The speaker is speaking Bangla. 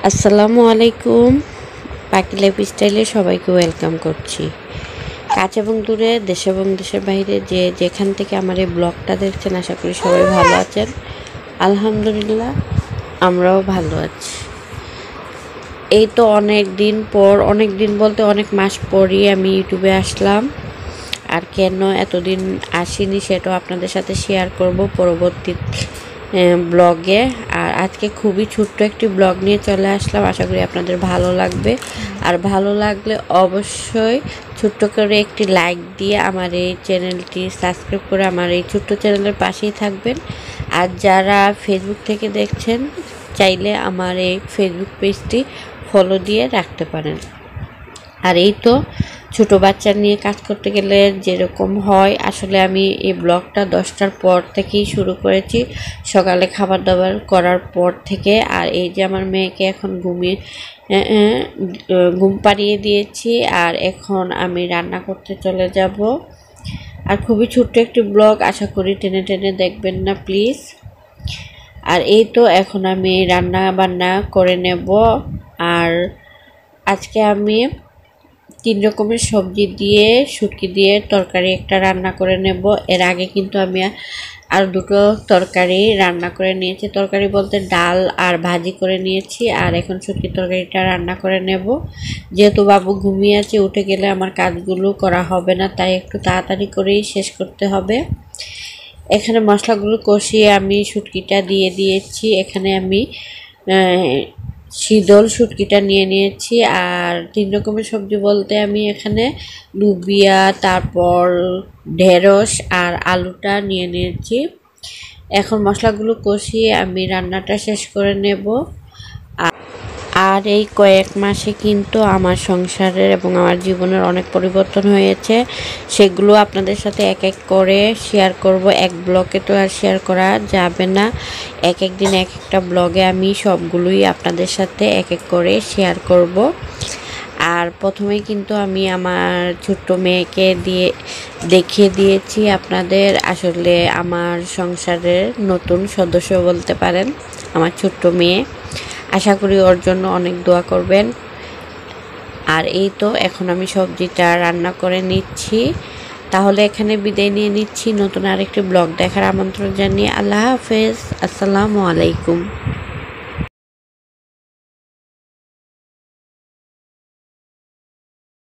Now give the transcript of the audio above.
আসসালামু আলাইকুম। পাখি লাইফ স্টাইলে সবাইকে ওয়েলকাম করছি। কাছে এবং দূরে, দেশে এবং দেশের বাইরে যে যেখান থেকে আমার এই ব্লগটা দেখছেন, আশা করি সবাই ভালো আছেন। আলহামদুলিল্লাহ, আমরাও ভালো আছি। এই তো অনেক দিন পর, অনেক দিন বলতে অনেক মাস পরই আমি ইউটিউবে আসলাম। আর কেন এতদিন আসিনি সেটাও আপনাদের সাথে শেয়ার করব পরবর্তী ব্লগে। আর আজকে খুবই ছোট্ট একটি ব্লগ নিয়ে চলে আসলাম, আশা করি আপনাদের ভালো লাগবে। আর ভালো লাগলে অবশ্যই ছোট্ট করে একটি লাইক দিয়ে আমার এই চ্যানেলটি সাবস্ক্রাইব করে আমার এই ছোট্ট চ্যানেলের পাশেই থাকবেন। আর যারা ফেসবুক থেকে দেখছেন, চাইলে আমার এই ফেসবুক পেজটি ফলো দিয়ে রাখতে পারেন। আর এই তো ছোটো বাচ্চা নিয়ে কাজ করতে গেলে যেরকম হয়, আসলে আমি এই ব্লগটা 10টার পর থেকেই শুরু করেছি, সকালে খাবার দাবার করার পর থেকে। আর এই যে আমার মেয়েকে এখন ঘুম পাড়িয়ে দিয়েছি, আর এখন আমি রান্না করতে চলে যাব। আর খুবই ছোট্ট একটি ব্লগ, আশা করি টেনে টেনে দেখবেন না প্লিজ। আর এই তো এখন আমি রান্না বান্না করে নেব। আর আজকে আমি 3 রকমের সবজি দিয়ে, শুটকি দিয়ে তরকারি একটা রান্না করে নেব। এর আগে কিন্তু আমি আর দুটো তরকারি রান্না করে নিয়েছি, তরকারি বলতে ডাল আর ভাজি করে নিয়েছি। আর এখন শুটকি তরকারিটা রান্না করে নেব। যেহেতু বাবু ঘুমিয়ে আছে, উঠে গেলে আমার কাজগুলো করা হবে না, তাই একটু তাড়াতাড়ি করেই শেষ করতে হবে। এখানে মশলাগুলো কষিয়ে আমি শুটকিটা দিয়ে দিয়েছি। এখানে আমি শীতল শুটকিটা নিয়ে নিয়েছি। আর 3 রকমের সবজি বলতে আমি এখানে লুবিয়া, তারপর ঢেঁড়স আর আলুটা নিয়ে নিয়েছি। এখন মশলাগুলো কষিয়ে আমি রান্নাটা শেষ করে নেব। আর এই কয়েক মাসে কিন্তু আমার সংসারের এবং আমার জীবনের অনেক পরিবর্তন হয়েছে, সেগুলো আপনাদের সাথে এক এক করে শেয়ার করব। এক ব্লগে তো আর শেয়ার করা যাবে না, এক এক দিন এক একটা ব্লগে আমি সবগুলোই আপনাদের সাথে এক এক করে শেয়ার করব। আর প্রথমেই কিন্তু আমি আমার ছোট্ট মেয়েকে দেখিয়ে দিয়েছি আপনাদের। আসলে আমার সংসারের নতুন সদস্য বলতে পারেন আমার ছোট্ট মেয়ে। আশা করি ওর জন্য অনেক দোয়া করবেন। আর এই তো এখন আমি সবজিটা রান্না করে নিচ্ছি। তাহলে এখানে বিদায় নিয়ে নিচ্ছি, নতুন আরেকটি ব্লগ দেখার আমন্ত্রণ জানিয়ে। আল্লাহ হাফেজ, আসসালামু আলাইকুম।